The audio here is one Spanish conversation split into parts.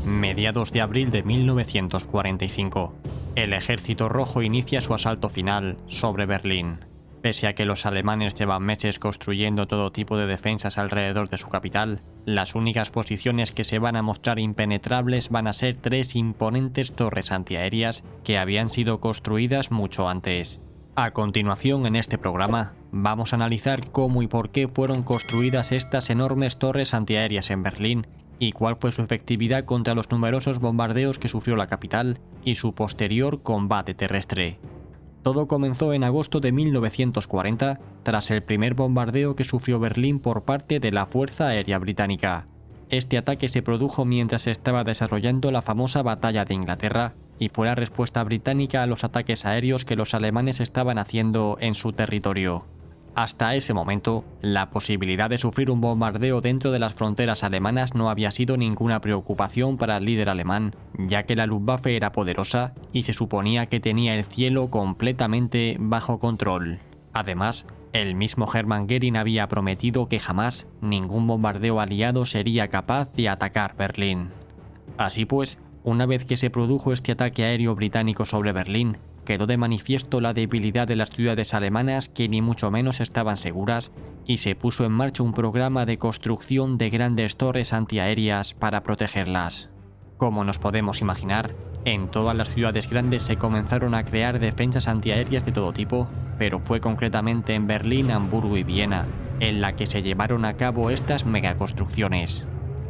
Mediados de abril de 1945. El Ejército Rojo inicia su asalto final sobre Berlín. Pese a que los alemanes llevan meses construyendo todo tipo de defensas alrededor de su capital, las únicas posiciones que se van a mostrar impenetrables van a ser 3 imponentes torres antiaéreas que habían sido construidas mucho antes. A continuación, en este programa, vamos a analizar cómo y por qué fueron construidas estas enormes torres antiaéreas en Berlín y cuál fue su efectividad contra los numerosos bombardeos que sufrió la capital y su posterior combate terrestre. Todo comenzó en agosto de 1940, tras el primer bombardeo que sufrió Berlín por parte de la Fuerza Aérea Británica. Este ataque se produjo mientras se estaba desarrollando la famosa Batalla de Inglaterra y fue la respuesta británica a los ataques aéreos que los alemanes estaban haciendo en su territorio. Hasta ese momento, la posibilidad de sufrir un bombardeo dentro de las fronteras alemanas no había sido ninguna preocupación para el líder alemán, ya que la Luftwaffe era poderosa y se suponía que tenía el cielo completamente bajo control. Además, el mismo Hermann Göring había prometido que jamás ningún bombardeo aliado sería capaz de atacar Berlín. Así pues, una vez que se produjo este ataque aéreo británico sobre Berlín, quedó de manifiesto la debilidad de las ciudades alemanas que ni mucho menos estaban seguras y se puso en marcha un programa de construcción de grandes torres antiaéreas para protegerlas. Como nos podemos imaginar, en todas las ciudades grandes se comenzaron a crear defensas antiaéreas de todo tipo, pero fue concretamente en Berlín, Hamburgo y Viena, en la que se llevaron a cabo estas megaconstrucciones.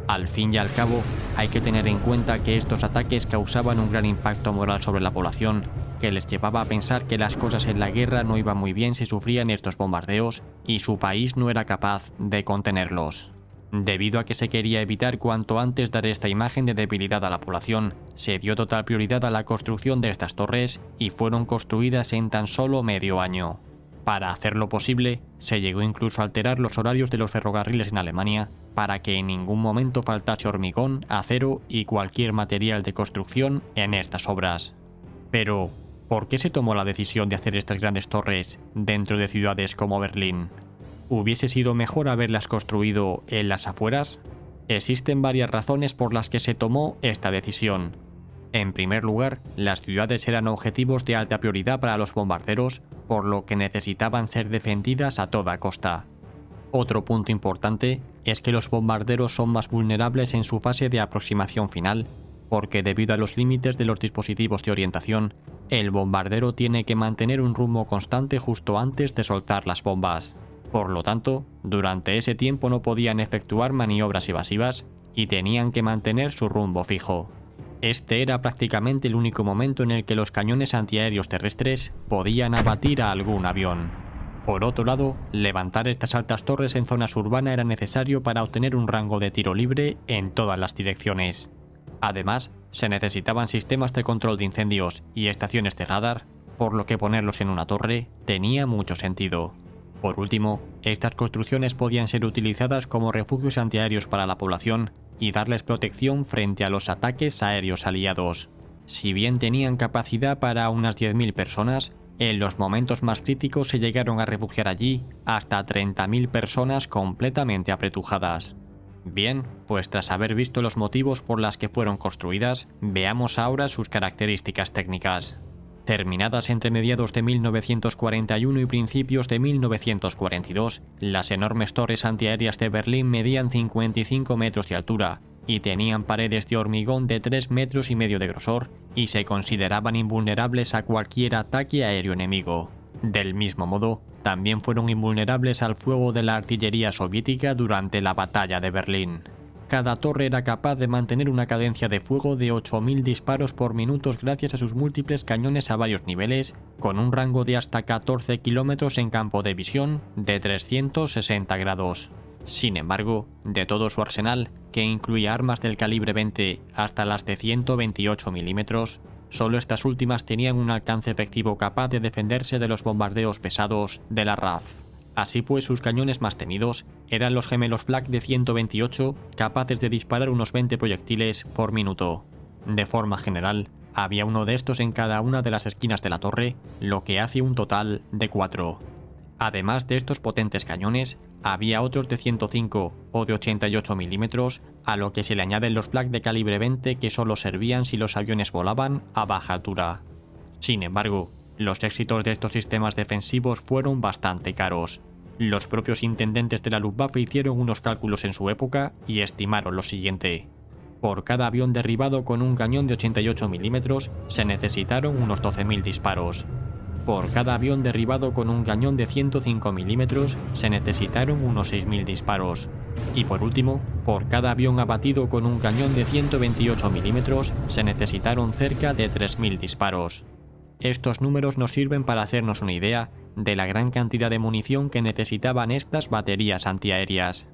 Al fin y al cabo, hay que tener en cuenta que estos ataques causaban un gran impacto moral sobre la población, que les llevaba a pensar que las cosas en la guerra no iban muy bien si sufrían estos bombardeos y su país no era capaz de contenerlos. Debido a que se quería evitar cuanto antes dar esta imagen de debilidad a la población, se dio total prioridad a la construcción de estas torres y fueron construidas en tan solo medio año. Para hacerlo posible, se llegó incluso a alterar los horarios de los ferrocarriles en Alemania para que en ningún momento faltase hormigón, acero y cualquier material de construcción en estas obras. Pero, ¿por qué se tomó la decisión de hacer estas grandes torres dentro de ciudades como Berlín? ¿Hubiese sido mejor haberlas construido en las afueras? Existen varias razones por las que se tomó esta decisión. En primer lugar, las ciudades eran objetivos de alta prioridad para los bombarderos, por lo que necesitaban ser defendidas a toda costa. Otro punto importante es que los bombarderos son más vulnerables en su fase de aproximación final, porque debido a los límites de los dispositivos de orientación, el bombardero tiene que mantener un rumbo constante justo antes de soltar las bombas. Por lo tanto, durante ese tiempo no podían efectuar maniobras evasivas y tenían que mantener su rumbo fijo. Este era prácticamente el único momento en el que los cañones antiaéreos terrestres podían abatir a algún avión. Por otro lado, levantar estas altas torres en zonas urbanas era necesario para obtener un rango de tiro libre en todas las direcciones. Además, se necesitaban sistemas de control de incendios y estaciones de radar, por lo que ponerlos en una torre tenía mucho sentido. Por último, estas construcciones podían ser utilizadas como refugios antiaéreos para la población y darles protección frente a los ataques aéreos aliados. Si bien tenían capacidad para unas 10.000 personas, en los momentos más críticos se llegaron a refugiar allí hasta 30.000 personas completamente apretujadas. Bien, pues tras haber visto los motivos por las que fueron construidas, veamos ahora sus características técnicas. Terminadas entre mediados de 1941 y principios de 1942, las enormes torres antiaéreas de Berlín medían 55 metros de altura y tenían paredes de hormigón de 3,5 metros de grosor y se consideraban invulnerables a cualquier ataque aéreo enemigo. Del mismo modo, también fueron invulnerables al fuego de la artillería soviética durante la Batalla de Berlín. Cada torre era capaz de mantener una cadencia de fuego de 8.000 disparos por minuto gracias a sus múltiples cañones a varios niveles, con un rango de hasta 14 kilómetros en campo de visión de 360 grados. Sin embargo, de todo su arsenal, que incluía armas del calibre 20 hasta las de 128 milímetros, solo estas últimas tenían un alcance efectivo capaz de defenderse de los bombardeos pesados de la RAF. Así pues, sus cañones más temidos eran los gemelos Flak de 128, capaces de disparar unos 20 proyectiles por minuto. De forma general, había uno de estos en cada una de las esquinas de la torre, lo que hace un total de 4. Además de estos potentes cañones, Había otros de 105 o de 88 milímetros, a lo que se le añaden los flak de calibre 20 que solo servían si los aviones volaban a baja altura. Sin embargo, los éxitos de estos sistemas defensivos fueron bastante caros. Los propios intendentes de la Luftwaffe hicieron unos cálculos en su época y estimaron lo siguiente. Por cada avión derribado con un cañón de 88 milímetros se necesitaron unos 12.000 disparos. Por cada avión derribado con un cañón de 105 milímetros se necesitaron unos 6.000 disparos. Y por último, por cada avión abatido con un cañón de 128 milímetros se necesitaron cerca de 3.000 disparos. Estos números nos sirven para hacernos una idea de la gran cantidad de munición que necesitaban estas baterías antiaéreas.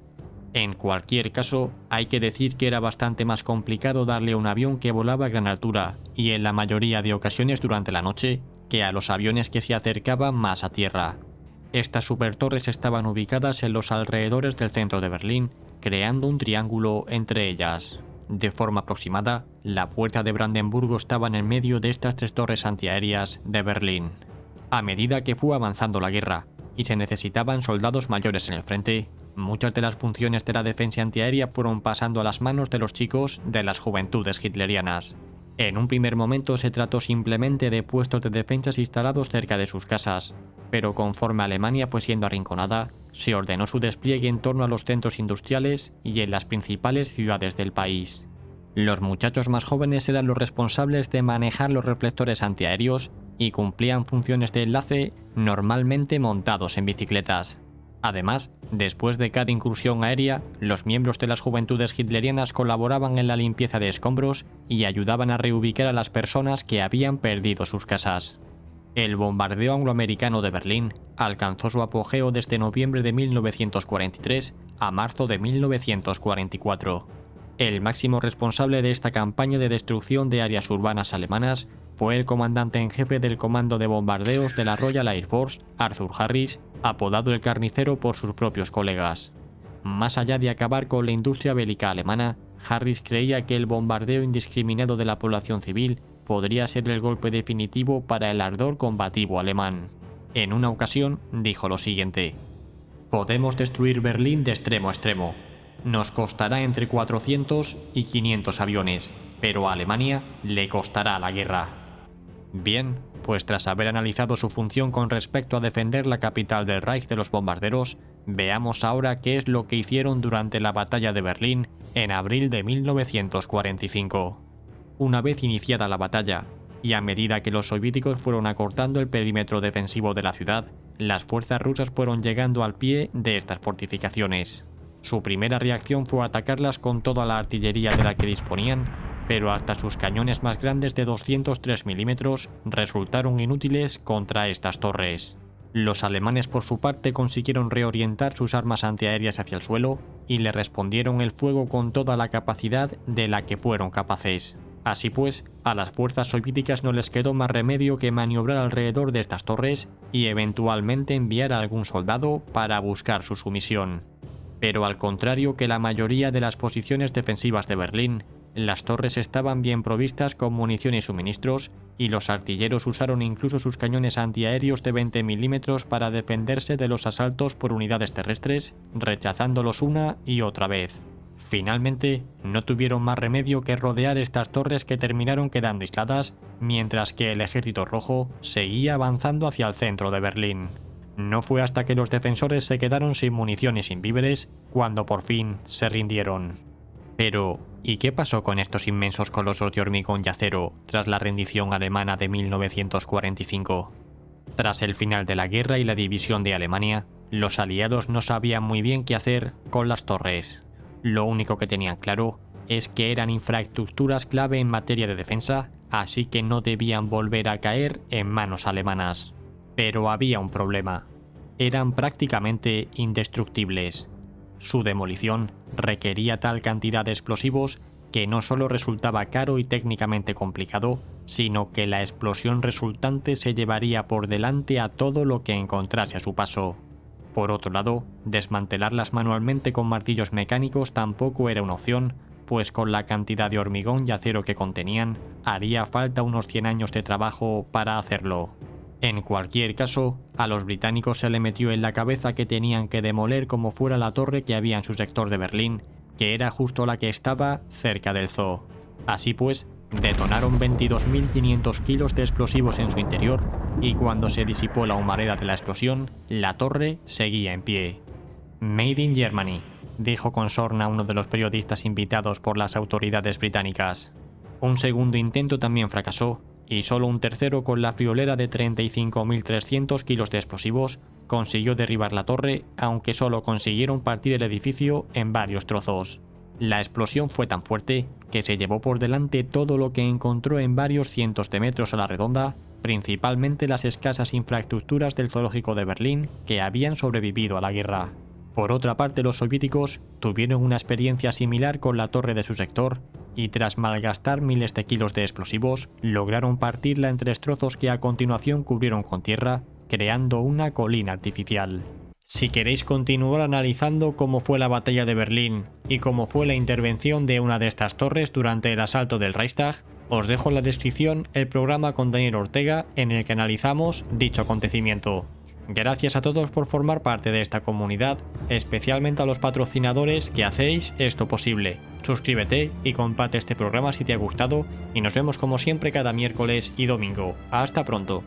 En cualquier caso, hay que decir que era bastante más complicado darle a un avión que volaba a gran altura, y en la mayoría de ocasiones durante la noche, que a los aviones que se acercaban más a tierra. Estas supertorres estaban ubicadas en los alrededores del centro de Berlín, creando un triángulo entre ellas. De forma aproximada, la puerta de Brandenburgo estaba en el medio de estas tres torres antiaéreas de Berlín. A medida que fue avanzando la guerra y se necesitaban soldados mayores en el frente, muchas de las funciones de la defensa antiaérea fueron pasando a las manos de los chicos de las juventudes hitlerianas. En un primer momento se trató simplemente de puestos de defensas instalados cerca de sus casas, pero conforme Alemania fue siendo arrinconada, se ordenó su despliegue en torno a los centros industriales y en las principales ciudades del país. Los muchachos más jóvenes eran los responsables de manejar los reflectores antiaéreos y cumplían funciones de enlace normalmente montados en bicicletas. Además, después de cada incursión aérea, los miembros de las juventudes hitlerianas colaboraban en la limpieza de escombros y ayudaban a reubicar a las personas que habían perdido sus casas. El bombardeo angloamericano de Berlín alcanzó su apogeo desde noviembre de 1943 a marzo de 1944. El máximo responsable de esta campaña de destrucción de áreas urbanas alemanas fue el comandante en jefe del Comando de Bombardeos de la Royal Air Force, Arthur Harris, apodado el Carnicero por sus propios colegas. Más allá de acabar con la industria bélica alemana, Harris creía que el bombardeo indiscriminado de la población civil podría ser el golpe definitivo para el ardor combativo alemán. En una ocasión dijo lo siguiente: «Podemos destruir Berlín de extremo a extremo. Nos costará entre 400 y 500 aviones, pero a Alemania le costará la guerra». Bien, pues tras haber analizado su función con respecto a defender la capital del Reich de los bombarderos, veamos ahora qué es lo que hicieron durante la batalla de Berlín en abril de 1945. Una vez iniciada la batalla, y a medida que los soviéticos fueron acortando el perímetro defensivo de la ciudad, las fuerzas rusas fueron llegando al pie de estas fortificaciones. Su primera reacción fue atacarlas con toda la artillería de la que disponían, pero hasta sus cañones más grandes de 203 milímetros resultaron inútiles contra estas torres. Los alemanes por su parte consiguieron reorientar sus armas antiaéreas hacia el suelo y le respondieron el fuego con toda la capacidad de la que fueron capaces. Así pues, a las fuerzas soviéticas no les quedó más remedio que maniobrar alrededor de estas torres y eventualmente enviar a algún soldado para buscar su sumisión. Pero al contrario que la mayoría de las posiciones defensivas de Berlín, las torres estaban bien provistas con munición y suministros, y los artilleros usaron incluso sus cañones antiaéreos de 20 milímetros para defenderse de los asaltos por unidades terrestres, rechazándolos una y otra vez. Finalmente, no tuvieron más remedio que rodear estas torres, que terminaron quedando aisladas, mientras que el Ejército Rojo seguía avanzando hacia el centro de Berlín. No fue hasta que los defensores se quedaron sin munición y sin víveres cuando por fin se rindieron. Pero, ¿y qué pasó con estos inmensos colosos de hormigón y acero tras la rendición alemana de 1945? Tras el final de la guerra y la división de Alemania, los aliados no sabían muy bien qué hacer con las torres. Lo único que tenían claro es que eran infraestructuras clave en materia de defensa, así que no debían volver a caer en manos alemanas. Pero había un problema: eran prácticamente indestructibles. Su demolición requería tal cantidad de explosivos que no solo resultaba caro y técnicamente complicado, sino que la explosión resultante se llevaría por delante a todo lo que encontrase a su paso. Por otro lado, desmantelarlas manualmente con martillos mecánicos tampoco era una opción, pues con la cantidad de hormigón y acero que contenían, haría falta unos 100 años de trabajo para hacerlo. En cualquier caso, a los británicos se le metió en la cabeza que tenían que demoler como fuera la torre que había en su sector de Berlín, que era justo la que estaba cerca del zoo. Así pues, detonaron 22.500 kilos de explosivos en su interior, y cuando se disipó la humareda de la explosión, la torre seguía en pie. Made in Germany, dijo con sorna uno de los periodistas invitados por las autoridades británicas. Un segundo intento también fracasó, y solo un tercero, con la friolera de 35.300 kilos de explosivos, consiguió derribar la torre, aunque solo consiguieron partir el edificio en varios trozos. La explosión fue tan fuerte que se llevó por delante todo lo que encontró en varios cientos de metros a la redonda, principalmente las escasas infraestructuras del zoológico de Berlín que habían sobrevivido a la guerra. Por otra parte, los soviéticos tuvieron una experiencia similar con la torre de su sector, y tras malgastar miles de kilos de explosivos, lograron partirla en 3 trozos que a continuación cubrieron con tierra, creando una colina artificial. Si queréis continuar analizando cómo fue la batalla de Berlín y cómo fue la intervención de una de estas torres durante el asalto del Reichstag, os dejo en la descripción el programa con Daniel Ortega en el que analizamos dicho acontecimiento. Gracias a todos por formar parte de esta comunidad, especialmente a los patrocinadores que hacéis esto posible. Suscríbete y comparte este programa si te ha gustado, y nos vemos como siempre cada miércoles y domingo. Hasta pronto.